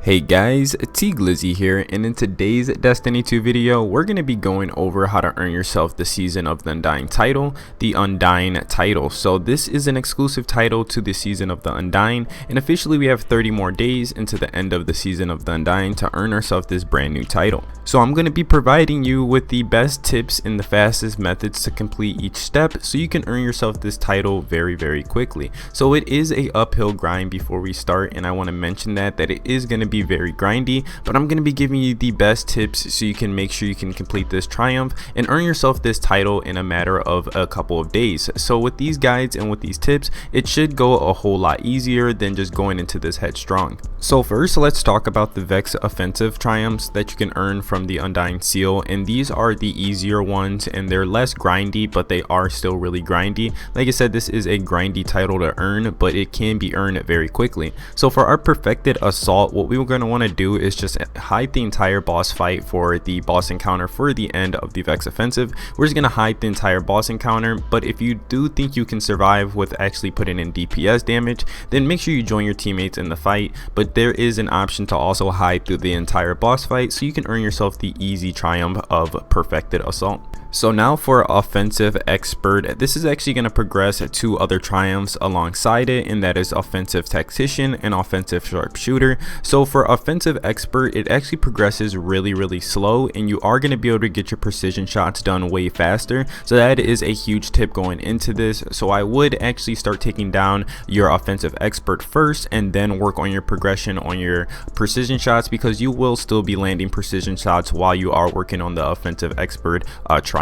Hey guys, Glizzy here, and in today's Destiny 2 video, we're going to be going over how to earn yourself the season of the Undying title, the Undying title. So this is an exclusive title to the season of the Undying, and officially we have 30 more days into the end of the season of the Undying to earn ourselves this brand new title. So I'm going to be providing you with the best tips and the fastest methods to complete each step so you can earn yourself this title very quickly. So it is a uphill grind before we start, and I want to mention that it is going to be very grindy, but I'm going to be giving you the best tips so you can make sure you can complete this triumph and earn yourself this title in a matter of a couple of days. So with these guides and with these tips, it should go a whole lot easier than just going into this headstrong. So first, let's talk about the Vex offensive triumphs that you can earn from the Undying seal, and these are the easier ones and they're less grindy, but they are still really grindy. Like I said, this is a grindy title to earn, but it can be earned very quickly. So for our perfected assault, what we were going to want to do is just hide the entire boss fight for the boss encounter for the end of the Vex offensive. We're just going to hide the entire boss encounter, but if you do think you can survive with actually putting in DPS damage, then make sure you join your teammates in the fight. But there is an option to also hide through the entire boss fight so you can earn yourself the easy triumph of perfected assault. So now for offensive expert, this is actually going to progress two other triumphs alongside it, and that is offensive tactician and offensive sharpshooter. So for offensive expert, it actually progresses really slow, and you are going to be able to get your precision shots done way faster. So that is a huge tip going into this. So I would actually start taking down your offensive expert first and then work on your progression on your precision shots, because you will still be landing precision shots while you are working on the offensive expert triumph.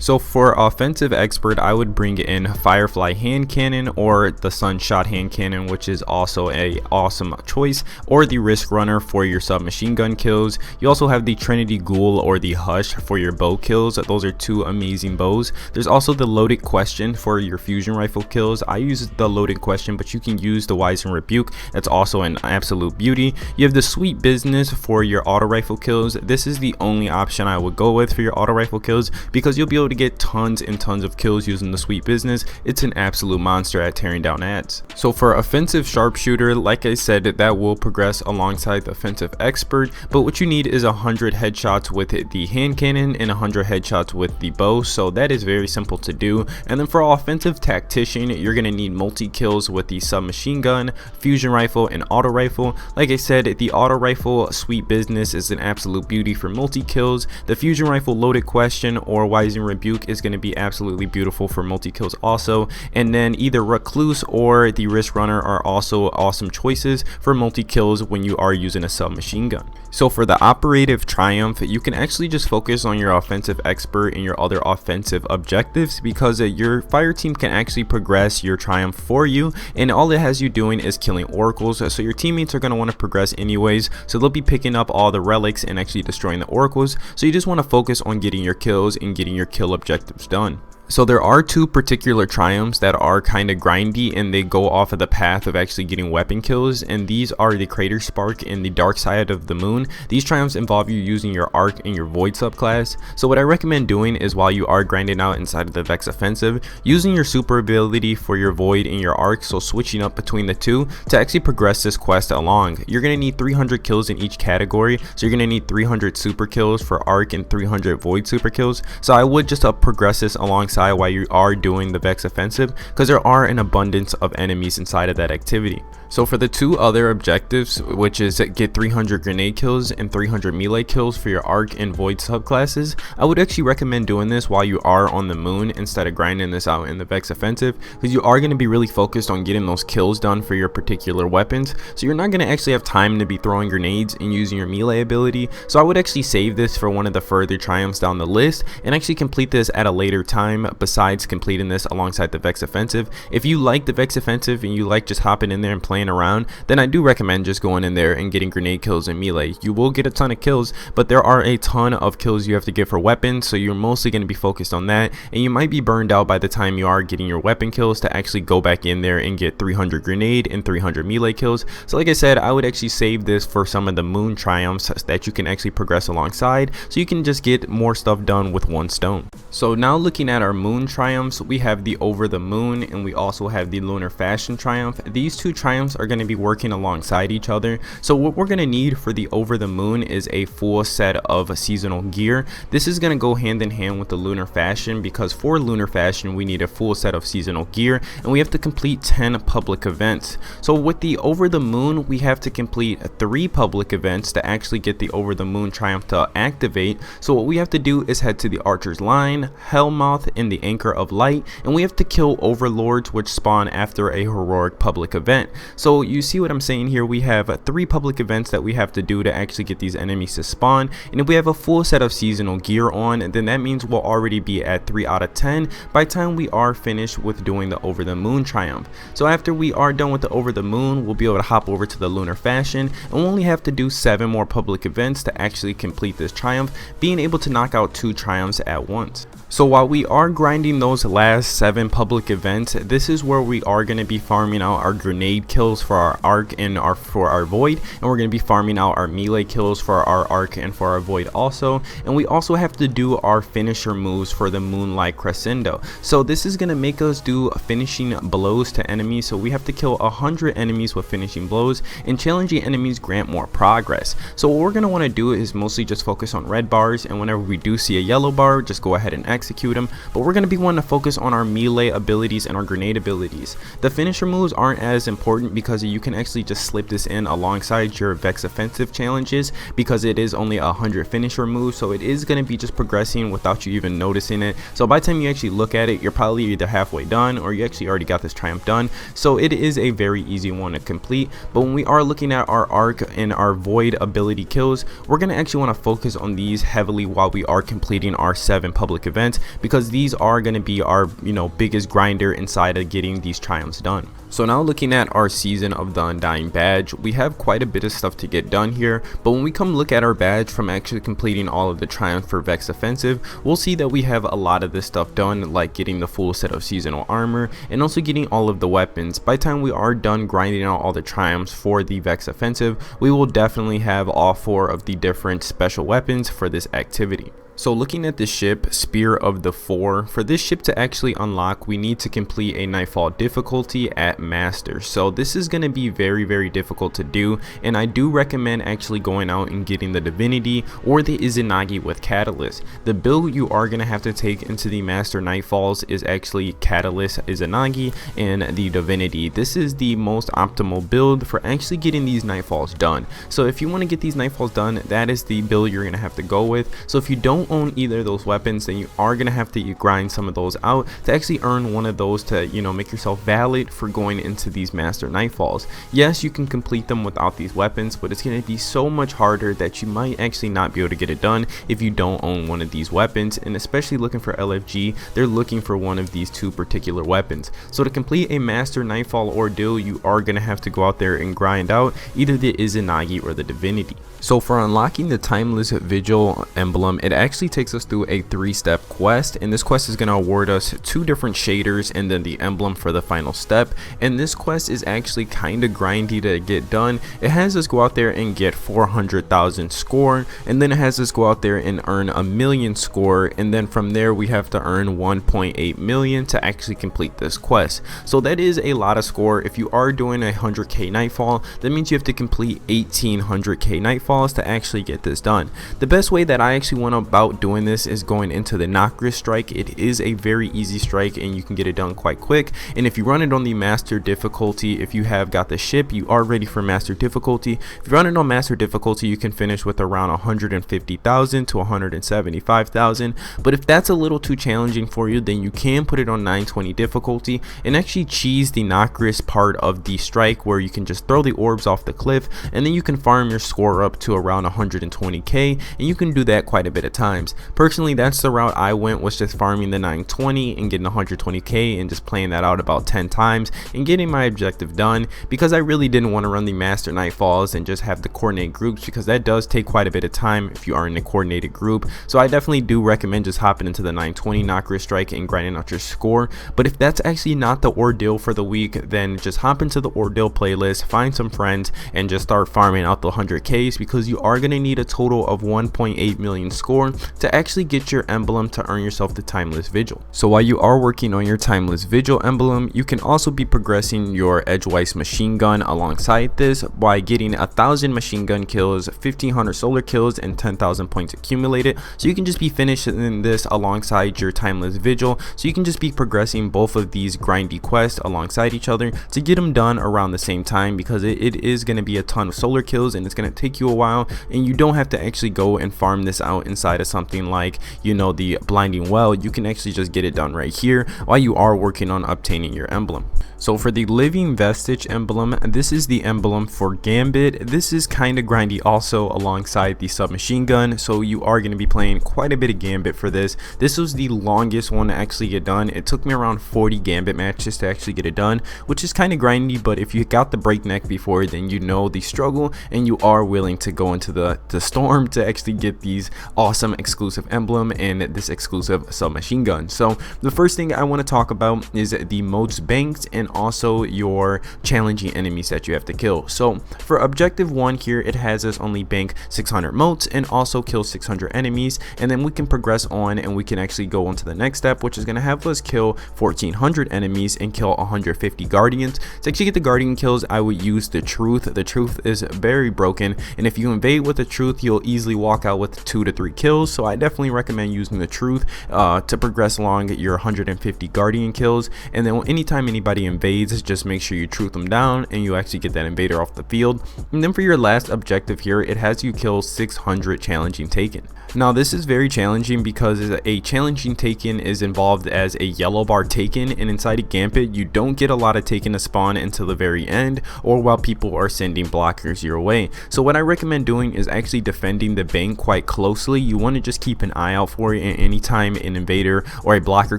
So for offensive expert, I would bring in Firefly hand cannon or the Sunshot hand cannon, which is also a awesome choice, or the Risk Runner for your submachine gun kills. You also have the Trinity Ghoul or the Hush for your bow kills. Those are two amazing bows. There's also the Loaded Question for your fusion rifle kills. I use the Loaded Question, but you can use the Wise and Rebuke. That's also an absolute beauty. You have the Sweet Business for your auto rifle kills. This is the only option I would go with for your auto rifle kills, because you'll be able to get tons and tons of kills using the Sweet Business. It's an absolute monster at tearing down ads. So for offensive sharpshooter, like I said, that will progress alongside the offensive expert, but what you need is 100 headshots with the hand cannon and 100 headshots with the bow. So that is very simple to do. And then for offensive tactician, you're going to need multi kills with the submachine gun, fusion rifle, and auto rifle. Like I said, the auto rifle Sweet Business is an absolute beauty for multi kills. The fusion rifle Loaded Question or Wise and Rebuke is going to be absolutely beautiful for multi kills also. And then either Recluse or the Risk Runner are also awesome choices for multi kills when you are using a submachine gun. So for the operative triumph, you can actually just focus on your offensive expert and your other offensive objectives, because your fire team can actually progress your triumph for you, and all it has you doing is killing oracles. So your teammates are going to want to progress anyways, so they'll be picking up all the relics and actually destroying the oracles. So you just want to focus on getting your kills and getting your kill objectives done. So there are two particular triumphs that are kind of grindy, and they go off of the path of actually getting weapon kills, and these are the Crater Spark and the Dark Side of the Moon. These triumphs involve you using your Arc and your Void subclass. So what I recommend doing is, while you are grinding out inside of the Vex offensive, using your super ability for your Void and your Arc, so switching up between the two to actually progress this quest along. You're going to need 300 kills in each category, so you're going to need 300 super kills for Arc and 300 Void super kills. So I would just progress this alongside while you are doing the Vex offensive, because there are an abundance of enemies inside of that activity. So for the two other objectives, which is get 300 grenade kills and 300 melee kills for your Arc and Void subclasses, I would actually recommend doing this while you are on the moon instead of grinding this out in the Vex offensive, because you are going to be really focused on getting those kills done for your particular weapons. So you're not going to actually have time to be throwing grenades and using your melee ability. So I would actually save this for one of the further triumphs down the list and actually complete this at a later time, besides completing this alongside the Vex offensive. If you like the Vex offensive and you like just hopping in there and playing around, then I do recommend just going in there and getting grenade kills and melee. You will get a ton of kills, but there are a ton of kills you have to get for weapons, so you're mostly going to be focused on that, and you might be burned out by the time you are getting your weapon kills to actually go back in there and get 300 grenade and 300 melee kills. So like I said, I would actually save this for some of the moon triumphs that you can actually progress alongside, so you can just get more stuff done with one stone. So now looking at our moon triumphs, we have the Over the Moon and we also have the Lunar Fashion triumph. These two triumphs triumphs are going to be working alongside each other. So what we're going to need for the Over the Moon is a full set of seasonal gear. This is going to go hand in hand with the lunar fashion, because for lunar fashion we need a full set of seasonal gear and we have to complete 10 public events. So with the Over the Moon, we have to complete 3 public events to actually get the Over the Moon triumph to activate. So what we have to do is head to the Archer's Line, Hellmouth, and the Anchor of Light, and we have to kill overlords which spawn after a heroic public event. So you see what I'm saying here, we have 3 public events that we have to do to actually get these enemies to spawn, and if we have a full set of seasonal gear on, then that means we'll already be at 3 out of 10 by the time we are finished with doing the Over the Moon triumph. So after we are done with the Over the Moon, we'll be able to hop over to the lunar fashion, and we'll only have to do 7 more public events to actually complete this triumph, being able to knock out 2 triumphs at once. So while we are grinding those last 7 public events, this is where we are going to be farming out our grenade kills for our arc and for our void, and we're going to be farming out our melee kills for our arc and for our void also, and we also have to do our finisher moves for the Moonlight Crescendo. So this is going to make us do finishing blows to enemies, so we have to kill 100 enemies with finishing blows, and challenging enemies grant more progress. So what we're going to want to do is mostly just focus on red bars, and whenever we do see a yellow bar, just go ahead and execute them, but we're going to be wanting to focus on our melee abilities and our grenade abilities. The finisher moves aren't as important because you can actually just slip this in alongside your Vex offensive challenges, because it is only 100 finisher moves, so it is going to be just progressing without you even noticing it. So by the time you actually look at it, you're probably either halfway done or you actually already got this triumph done, so it is a very easy one to complete. But when we are looking at our arc and our void ability kills, we're going to actually want to focus on these heavily while we are completing our 7 public events, because these are going to be our biggest grinder inside of getting these triumphs done. So now looking at our Season of the Undying badge, we have quite a bit of stuff to get done here, but when we come look at our badge from actually completing all of the triumphs for Vex offensive, we'll see that we have a lot of this stuff done, like getting the full set of seasonal armor and also getting all of the weapons. By the time we are done grinding out all the triumphs for the Vex offensive, we will definitely have all 4 of the different special weapons for this activity. So looking at the ship Spear of the Four, for this ship to actually unlock, we need to complete a Nightfall difficulty at Master. So this is going to be very difficult to do, and I do recommend actually going out and getting the Divinity or the Izanagi with Catalyst. The build you are going to have to take into the Master Nightfalls is actually Catalyst, Izanagi, and the Divinity. This is the most optimal build for actually getting these Nightfalls done. So if you want to get these Nightfalls done, that is the build you're going to have to go with. So if you don't own either of those weapons, then you are going to have to grind some of those out to actually earn one of those to make yourself valid for going into these Master Nightfalls. Yes, you can complete them without these weapons, but it's going to be so much harder that you might actually not be able to get it done if you don't own one of these weapons. And especially looking for LFG, they're looking for one of these 2 particular weapons. So to complete a Master Nightfall ordeal, you are going to have to go out there and grind out either the Izanagi or the Divinity. So for unlocking the Timeless Vigil emblem, it actually takes us through a 3-step quest, and this quest is going to award us 2 different shaders and then the emblem for the final step. And this quest is actually kind of grindy to get done. It has us go out there and get 400,000 score, and then it has us go out there and earn 1,000,000 score, and then from there we have to earn 1.8 million to actually complete this quest. So that is a lot of score. If you are doing a 100k Nightfall, that means you have to complete 1800k Nightfalls to actually get this done. The best way that I actually went about doing this is going into the Nocris strike. It is a very easy strike and you can get it done quite quick, and if you run it on the Master difficulty, if you have got the ship, you are ready for Master difficulty. If you run it on Master difficulty, you can finish with around 150,000 to 175,000, but if that's a little too challenging for you, then you can put it on 920 difficulty and actually cheese the Nocris part of the strike, where you can just throw the orbs off the cliff and then you can farm your score up to around 120k, and you can do that quite a bit of times. Personally, that's the route I went, was just farming the 920 and getting 120k and just playing that out about 10 times and getting my objective done, because I really didn't want to run the Master Nightfalls and just have the coordinate groups, because that does take quite a bit of time if you are in a coordinated group. So I definitely do recommend just hopping into the 920 Nocris strike and grinding out your score. But if that's actually not the ordeal for the week, then just hop into the ordeal playlist, find some friends, and just start farming out the 100ks, because you are going to need a total of 1.8 million score to actually get your emblem to earn yourself the Timeless Vigil. So while you are working on your Timeless Vigil emblem, you can also be progressing your Edgewise machine gun alongside this by getting 1,000 machine gun kills, 1,500 solar kills, and 10,000 points accumulated. So you can just be finishing this alongside your Timeless Vigil, so you can just be progressing both of these grindy quests alongside each other to get them done around the same time, because it is going to be a ton of solar kills and it's going to take you a while, and you don't have to actually go and farm this out inside of something like, you know, the Blinding Well. You can actually just get it done right here while you are working on obtaining your emblem. So for the Living Vestige emblem, this is the emblem for Gambit. This is kind of grindy also alongside the submachine gun, so you are going to be playing quite a bit of Gambit for this. This was the longest one to actually get done. It took me around 40 Gambit matches to actually get it done, which is kind of grindy, but if you got the breakneck before, then you know the struggle and you are willing to go into the storm to actually get these awesome exclusive emblem and this exclusive submachine gun. So the first thing I want to talk about is the motes banked and also your challenging enemies that you have to kill. So for objective 1 here, it has us only bank 600 motes and also kill 600 enemies, and then we can progress on and we can actually go on to the next step, which is going to have us kill 1,400 enemies and kill 150 guardians. To actually get the guardian kills, I would use the truth. The truth is very broken, and if you invade with the truth, you'll easily walk out with 2 to 3 kills. So I definitely recommend using the truth to progress along your 150 guardian kills, and then anytime anybody invades, just make sure you truth them down and you actually get that invader off the field. And then for your last objective here, it has you kill 600 challenging taken. Now this is very challenging because a challenging taken is involved as a yellow bar taken, and inside of Gambit you don't get a lot of taken to spawn until the very end or while people are sending blockers your way. So what I recommend doing is actually defending the bank quite closely. You want to just keep an eye out for it, and anytime an invader or a blocker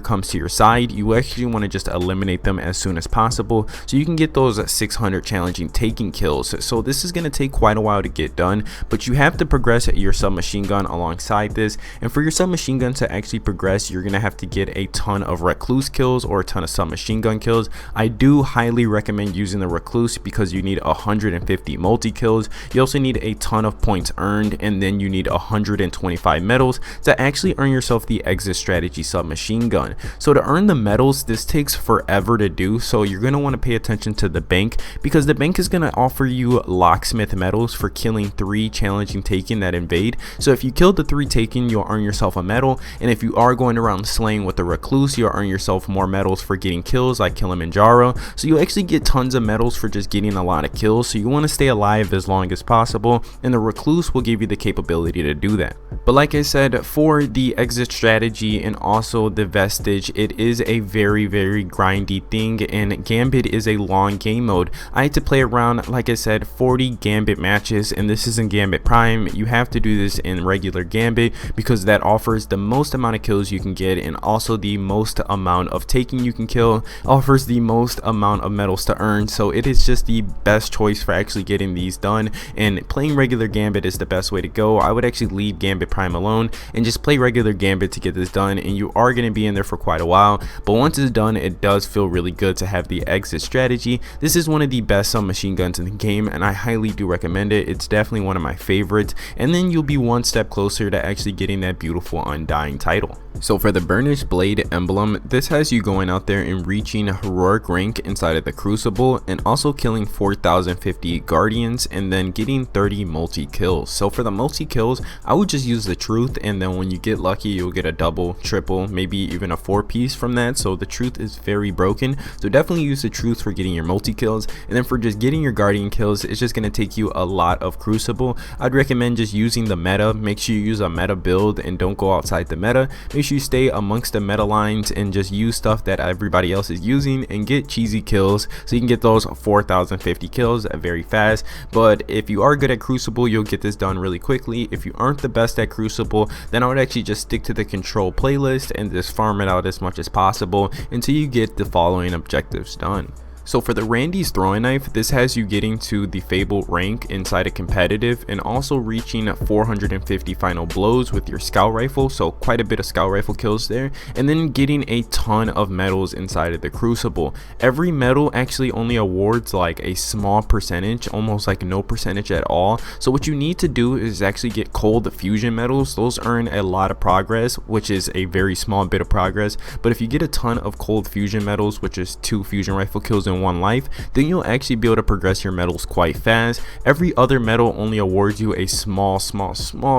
comes to your side, you actually want to just eliminate them as soon as possible so you can get those 600 challenging taking kills. So this is going to take quite a while to get done, but you have to progress your submachine gun alongside this, and for your submachine gun to actually progress, you're going to have to get a ton of recluse kills or a ton of submachine gun kills. I do highly recommend using the recluse because you need 150 multi kills. You also need a ton of points earned, and then you need 125 medals to actually earn yourself the exit strategy submachine gun. So to earn the medals, this takes forever to do, so you're going to want to pay attention to the bank, because the bank is going to offer you locksmith medals for killing 3 challenging taken that invade. So if you kill the 3 taken, you'll earn yourself a medal, and if you are going around slaying with the recluse, you'll earn yourself more medals for getting kills like Kilimanjaro. So you actually get tons of medals for just getting a lot of kills, so you want to stay alive as long as possible, and the recluse will give you the capability to do that. But like I said, for the exit strategy and also the vestige, it is a very grindy thing, and Gambit is a long game mode. I had to play around, like I said, 40 Gambit matches, and this is in Gambit Prime. You have to do this in regular Gambit because that offers the most amount of kills you can get, and also the most amount of taking you can kill, offers the most amount of medals to earn. So it is just the best choice for actually getting these done, and playing regular Gambit is the best way to go. I would actually leave Gambit Prime alone and just play regular Gambit to get this done, and you are going to be in there for quite a while, but once it's done, it does feel really good to have the exit strategy. This is one of the best submachine guns in the game, and I highly do recommend it. It's definitely one of my favorites, and then you'll be one step closer to actually getting that beautiful Undying title. So for the Burnished Blade emblem, this has you going out there and reaching heroic rank inside of the Crucible, and also killing 4,050 guardians, and then getting 30 multi kills. So for the multi kills, I would just use the truth, and then when you get lucky, you'll get a double, triple, maybe even a 4-piece from that. So the truth is very broken, so definitely use the truth for getting your multi kills. And then for just getting your guardian kills, it's just going to take you a lot of Crucible. I'd recommend just using the meta. Make sure you use a meta build and don't go outside the meta. Make sure you stay amongst the meta lines and just use stuff that everybody else is using and get cheesy kills, so you can get those 4,050 kills very fast. But if you are good at Crucible, you'll get this done really quickly. If you aren't the best at Crucible, then I would actually just stick to the control playlist and just farm it out as much as possible until you get the following objectives done. So for the Randy's throwing knife, this has you getting to the Fabled rank inside a competitive and also reaching 450 final blows with your scout rifle, so quite a bit of scout rifle kills there, and then getting a ton of medals inside of the Crucible. Every medal actually only awards like a small percentage, almost like no percentage at all. So what you need to do is actually get cold fusion medals. Those earn a lot of progress, which is a very small bit of progress, but if you get a ton of cold fusion medals, which is 2 fusion rifle kills in 1 life, then you'll actually be able to progress your medals quite fast. Every other medal only awards you a small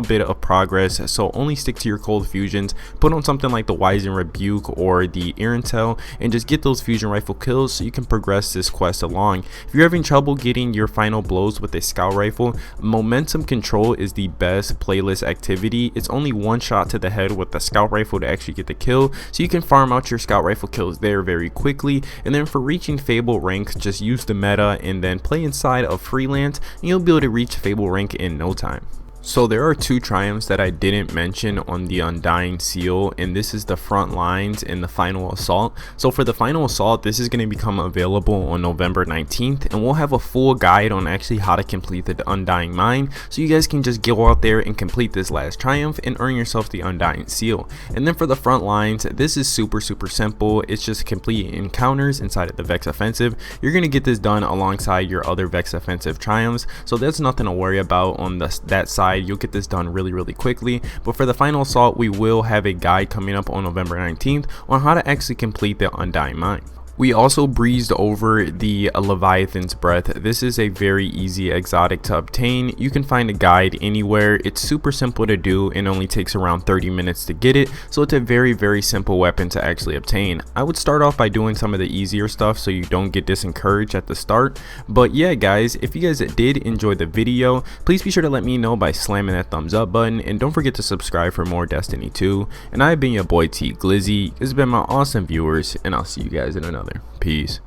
bit of progress, so only stick to your cold fusions, put on something like the Wise and Rebuke or the Irintel, and just get those fusion rifle kills so you can progress this quest along. If you're having trouble getting your final blows with a scout rifle, momentum control is the best playlist activity. It's only 1 shot to the head with the scout rifle to actually get the kill, so you can farm out your scout rifle kills there very quickly. And then for reaching Fable rank, just use the meta and then play inside of Freelance, and you'll be able to reach Fable rank in no time. So there are 2 triumphs that I didn't mention on the Undying seal, and this is the front lines and the final assault. So for the final assault, this is going to become available on November 19th, and we'll have a full guide on actually how to complete the Undying mine, so you guys can just go out there and complete this last triumph and earn yourself the Undying seal. And then for the front lines, this is super simple. It's just complete encounters inside of the Vex offensive. You're going to get this done alongside your other Vex offensive triumphs, so that's nothing to worry about on that side. You'll get this done really quickly. But for the final assault, we will have a guide coming up on November 19th on how to actually complete the Undying mine. We also breezed over the Leviathan's Breath. This is a very easy exotic to obtain. You can find a guide anywhere. It's super simple to do and only takes around 30 minutes to get it, so it's a very simple weapon to actually obtain. I would start off by doing some of the easier stuff so you don't get disencouraged at the start. But yeah guys, if you guys did enjoy the video, please be sure to let me know by slamming that thumbs up button, and don't forget to subscribe for more Destiny 2. And I've been your boy T Glizzy. This has been my awesome viewers, and I'll see you guys in another. Peace.